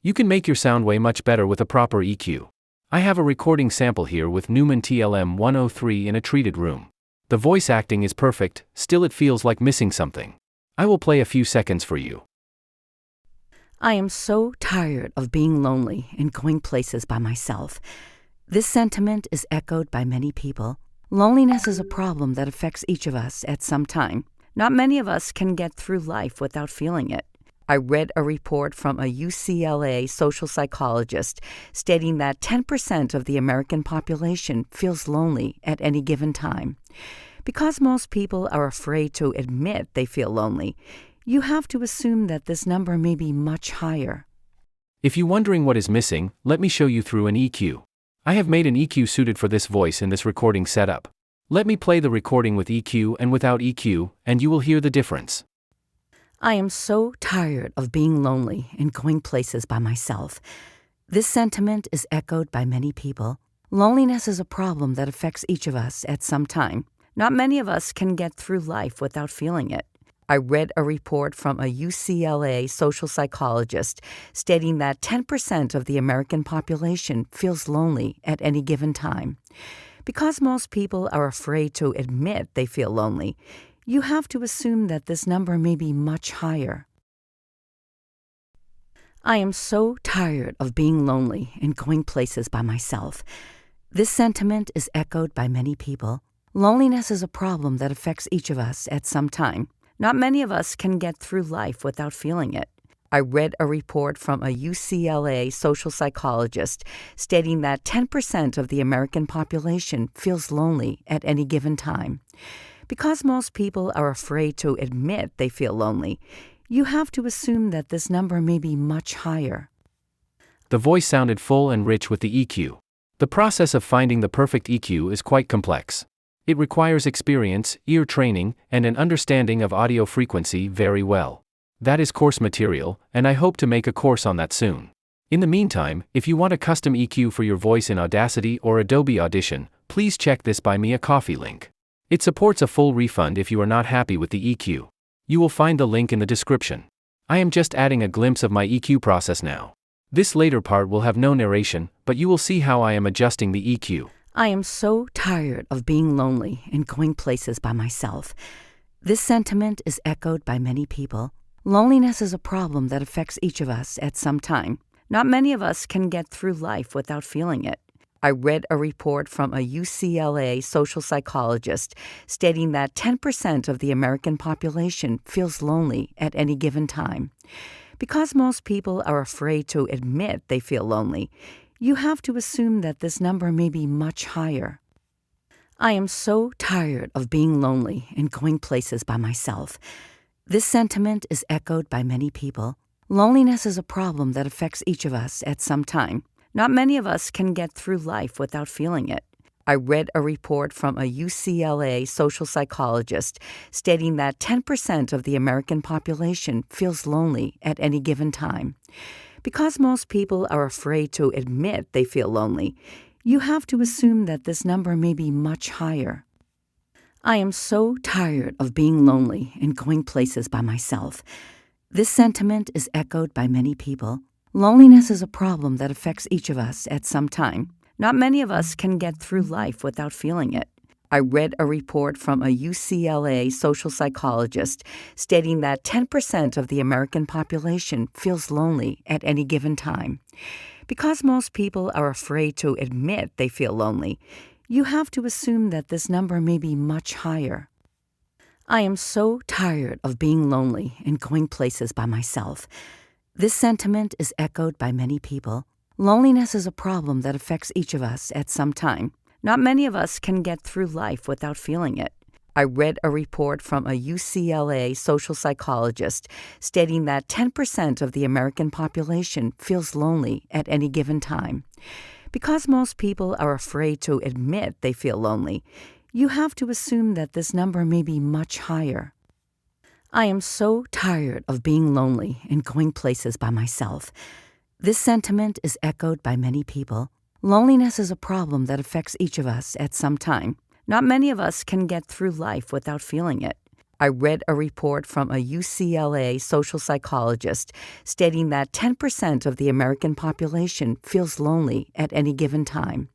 You can make your sound way much better with a proper EQ. I have a recording sample here with Neumann TLM 103 in a treated room. The voice acting is perfect, still it feels like missing something. I will play a few seconds for you. I am so tired of being lonely and going places by myself. This sentiment is echoed by many people. Loneliness is a problem that affects each of us at some time. Not many of us can get through life without feeling it. I read a report from a UCLA social psychologist stating that 10% of the American population feels lonely at any given time. Because most people are afraid to admit they feel lonely, you have to assume that this number may be much higher. If you're wondering what is missing, let me show you through an EQ. I have made an EQ suited for this voice in this recording setup. Let me play the recording with EQ and without EQ, and you will hear the difference. I am so tired of being lonely and going places by myself. This sentiment is echoed by many people. Loneliness is a problem that affects each of us at some time. Not many of us can get through life without feeling it. I read a report from a UCLA social psychologist stating that 10% of the American population feels lonely at any given time. Because most people are afraid to admit they feel lonely, you have to assume that this number may be much higher. I am so tired of being lonely and going places by myself. This sentiment is echoed by many people. Loneliness is a problem that affects each of us at some time. Not many of us can get through life without feeling it. I read a report from a UCLA social psychologist stating that 10% of the American population feels lonely at any given time. Because most people are afraid to admit they feel lonely, you have to assume that this number may be much higher. The voice sounded full and rich with the EQ. The process of finding the perfect EQ is quite complex. It requires experience, ear training, and an understanding of audio frequency very well. That is course material, and I hope to make a course on that soon. In the meantime, if you want a custom EQ for your voice in Audacity or Adobe Audition, please check this Buy Me a Coffee link. It supports a full refund if you are not happy with the EQ. You will find the link in the description. I am just adding a glimpse of my EQ process now. This later part will have no narration, but you will see how I am adjusting the EQ. I am so tired of being lonely and going places by myself. This sentiment is echoed by many people. Loneliness is a problem that affects each of us at some time. Not many of us can get through life without feeling it. I read a report from a UCLA social psychologist stating that 10% of the American population feels lonely at any given time. Because most people are afraid to admit they feel lonely, you have to assume that this number may be much higher. I am so tired of being lonely and going places by myself. This sentiment is echoed by many people. Loneliness is a problem that affects each of us at some time. Not many of us can get through life without feeling it. I read a report from a UCLA social psychologist stating that 10% of the American population feels lonely at any given time. Because most people are afraid to admit they feel lonely, you have to assume that this number may be much higher. I am so tired of being lonely and going places by myself. This sentiment is echoed by many people. Loneliness is a problem that affects each of us at some time. Not many of us can get through life without feeling it. I read a report from a UCLA social psychologist stating that 10% of the American population feels lonely at any given time. Because most people are afraid to admit they feel lonely, you have to assume that this number may be much higher. I am so tired of being lonely and going places by myself. This sentiment is echoed by many people. Loneliness is a problem that affects each of us at some time. Not many of us can get through life without feeling it. I read a report from a UCLA social psychologist stating that 10% of the American population feels lonely at any given time. Because most people are afraid to admit they feel lonely, you have to assume that this number may be much higher. I am so tired of being lonely and going places by myself. This sentiment is echoed by many people. Loneliness is a problem that affects each of us at some time. Not many of us can get through life without feeling it. I read a report from a UCLA social psychologist stating that 10% of the American population feels lonely at any given time.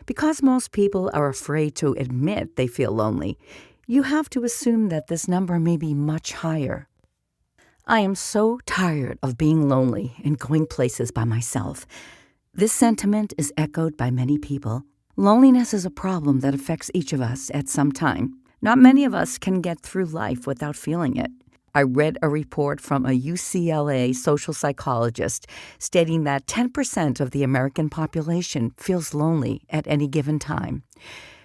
Because most people are afraid to admit they feel lonely, you have to assume that this number may be much higher. I am so tired of being lonely and going places by myself. This sentiment is echoed by many people. Loneliness is a problem that affects each of us at some time. Not many of us can get through life without feeling it. I read a report from a UCLA social psychologist stating that 10% of the American population feels lonely at any given time.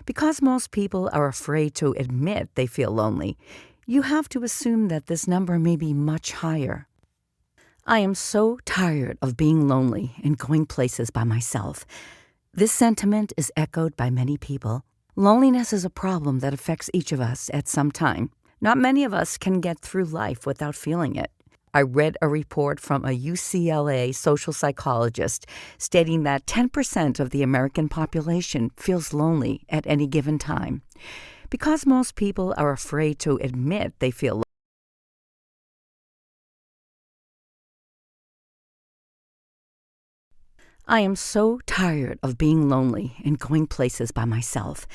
Because most people are afraid to admit they feel lonely, you have to assume that this number may be much higher. I am so tired of being lonely and going places by myself. This sentiment is echoed by many people. Loneliness is a problem that affects each of us at some time. Not many of us can get through life without feeling it. I read a report from a UCLA social psychologist stating that 10% of the American population feels lonely at any given time. Because most people are afraid to admit they feel lonely. I am so tired of being lonely and going places by myself.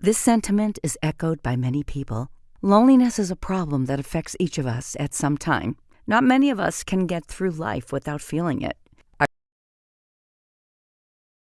This sentiment is echoed by many people. Loneliness is a problem that affects each of us at some time. Not many of us can get through life without feeling it.